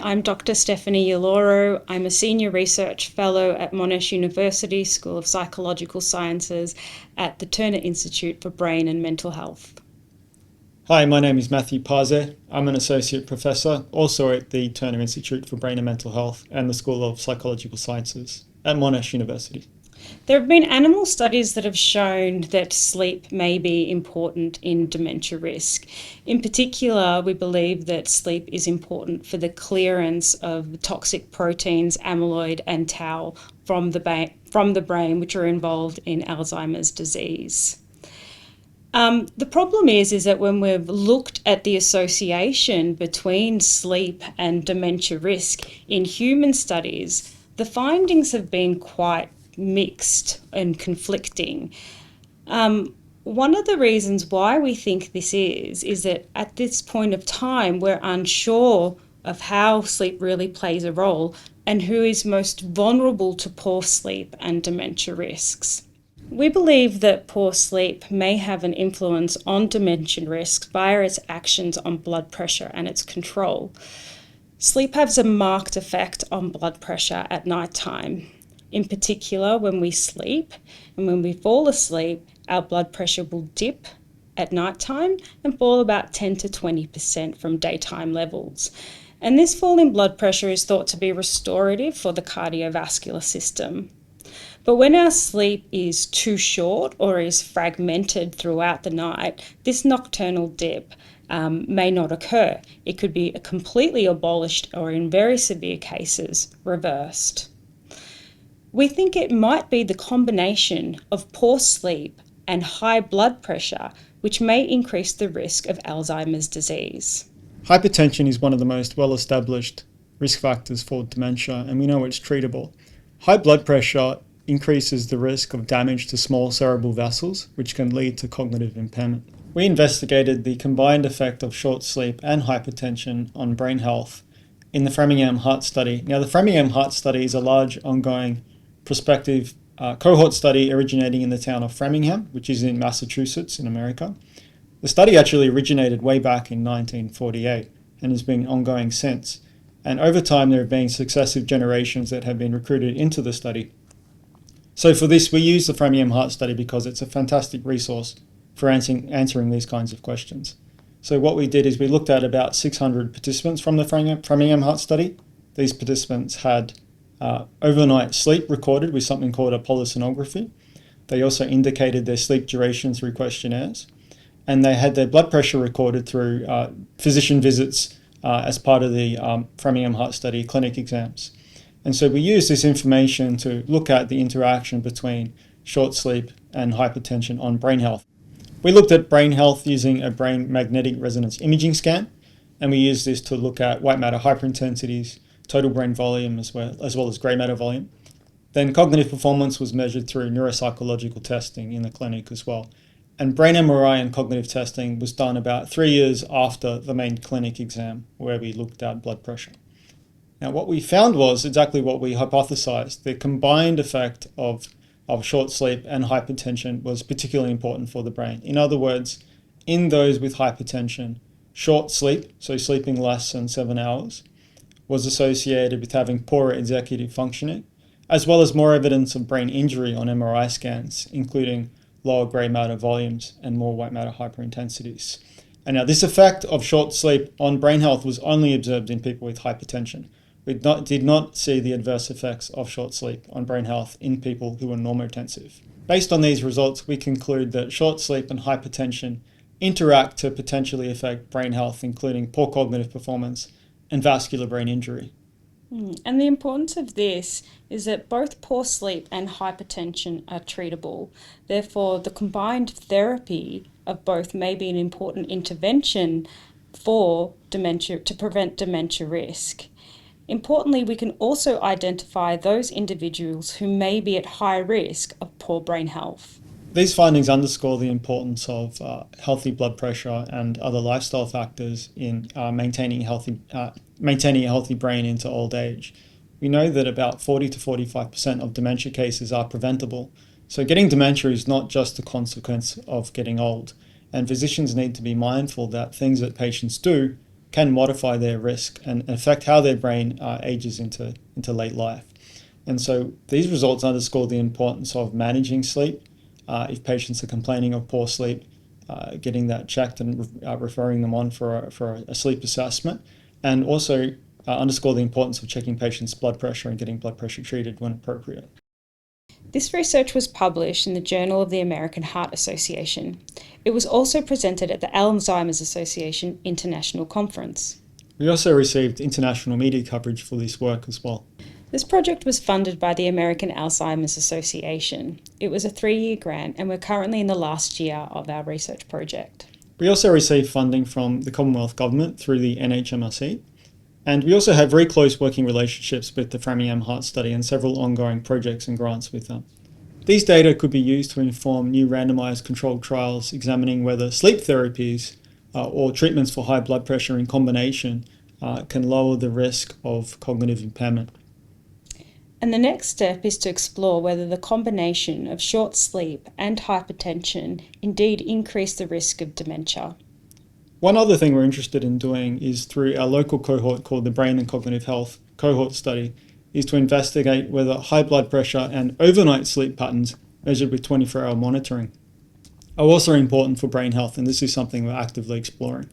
I'm Dr. Stephanie Yiallourou. I'm a Senior Research Fellow at Monash University School of Psychological Sciences at the Turner Institute for Brain and Mental Health. Hi, my name is Matthew Pase. I'm an Associate Professor, also at the Turner Institute for Brain and Mental Health and the School of Psychological Sciences at Monash University. There have been animal studies that have shown that sleep may be important in dementia risk. In particular, we believe that sleep is important for the clearance of the toxic proteins amyloid and tau from the brain, which are involved in Alzheimer's disease. The problem is that when we've looked at the association between sleep and dementia risk in human studies, the findings have been quite mixed and conflicting. One of the reasons why we think this is that at this point of time, we're unsure of how sleep really plays a role and who is most vulnerable to poor sleep and dementia risks. We believe that poor sleep may have an influence on dementia risk via its actions on blood pressure and its control. Sleep has a marked effect on blood pressure at night time. In particular, when we sleep and when we fall asleep, our blood pressure will dip at night time and fall about 10 to 20% from daytime levels. And this fall in blood pressure is thought to be restorative for the cardiovascular system. But when our sleep is too short or is fragmented throughout the night, this nocturnal dip may not occur. It could be completely abolished or, in very severe cases, reversed. We think it might be the combination of poor sleep and high blood pressure which may increase the risk of Alzheimer's disease. Hypertension is one of the most well-established risk factors for dementia, and we know it's treatable. High blood pressure increases the risk of damage to small cerebral vessels, which can lead to cognitive impairment. We investigated the combined effect of short sleep and hypertension on brain health in the Framingham Heart Study. Now, the Framingham Heart Study is a large, ongoing, prospective cohort study originating in the town of Framingham, which is in Massachusetts in America. The study actually originated way back in 1948 and has been ongoing since. And over time, there have been successive generations that have been recruited into the study. So for this, we use the Framingham Heart Study because it's a fantastic resource for answering these kinds of questions. So what we did is we looked at about 600 participants from the Framingham Heart Study. These participants had overnight sleep recorded with something called a polysomnography. They also indicated their sleep duration through questionnaires. And they had their blood pressure recorded through physician visits as part of the Framingham Heart Study clinic exams. And so we used this information to look at the interaction between short sleep and hypertension on brain health. We looked at brain health using a brain magnetic resonance imaging scan, and we used this to look at white matter hyperintensities, total brain volume, as well as grey matter volume. Then cognitive performance was measured through neuropsychological testing in the clinic as well. And brain MRI and cognitive testing was done about 3 years after the main clinic exam, where we looked at blood pressure. Now, what we found was exactly what we hypothesized. The combined effect of short sleep and hypertension was particularly important for the brain. In other words, in those with hypertension, short sleep, so sleeping less than 7 hours, was associated with having poorer executive functioning, as well as more evidence of brain injury on MRI scans, including lower grey matter volumes and more white matter hyperintensities. And now this effect of short sleep on brain health was only observed in people with hypertension. We did not see the adverse effects of short sleep on brain health in people who were normotensive. Based on these results, we conclude that short sleep and hypertension interact to potentially affect brain health, including poor cognitive performance and vascular brain injury. And the importance of this is that both poor sleep and hypertension are treatable. Therefore, the combined therapy of both may be an important intervention for dementia to prevent dementia risk. Importantly, we can also identify those individuals who may be at high risk of poor brain health. These findings underscore the importance of healthy blood pressure and other lifestyle factors in maintaining a healthy brain into old age. We know that about 40 to 45% of dementia cases are preventable. So getting dementia is not just a consequence of getting old. And physicians need to be mindful that things that patients do can modify their risk and affect how their brain ages into late life. And so these results underscore the importance of managing sleep. If patients are complaining of poor sleep, getting that checked and referring them on for a sleep assessment, and also underscore the importance of checking patients' blood pressure and getting blood pressure treated when appropriate. This research was published in the Journal of the American Heart Association. It was also presented at the Alzheimer's Association International Conference. We also received international media coverage for this work as well. This project was funded by the American Alzheimer's Association. It was a 3-year grant, and we're currently in the last year of our research project. We also received funding from the Commonwealth Government through the NHMRC, and we also have very close working relationships with the Framingham Heart Study and several ongoing projects and grants with them. These data could be used to inform new randomized controlled trials examining whether sleep therapies or treatments for high blood pressure in combination can lower the risk of cognitive impairment. And the next step is to explore whether the combination of short sleep and hypertension indeed increase the risk of dementia. One other thing we're interested in doing is through our local cohort called the Brain and Cognitive Health Cohort Study, is to investigate whether high blood pressure and overnight sleep patterns measured with 24-hour monitoring are also important for brain health, and this is something we're actively exploring.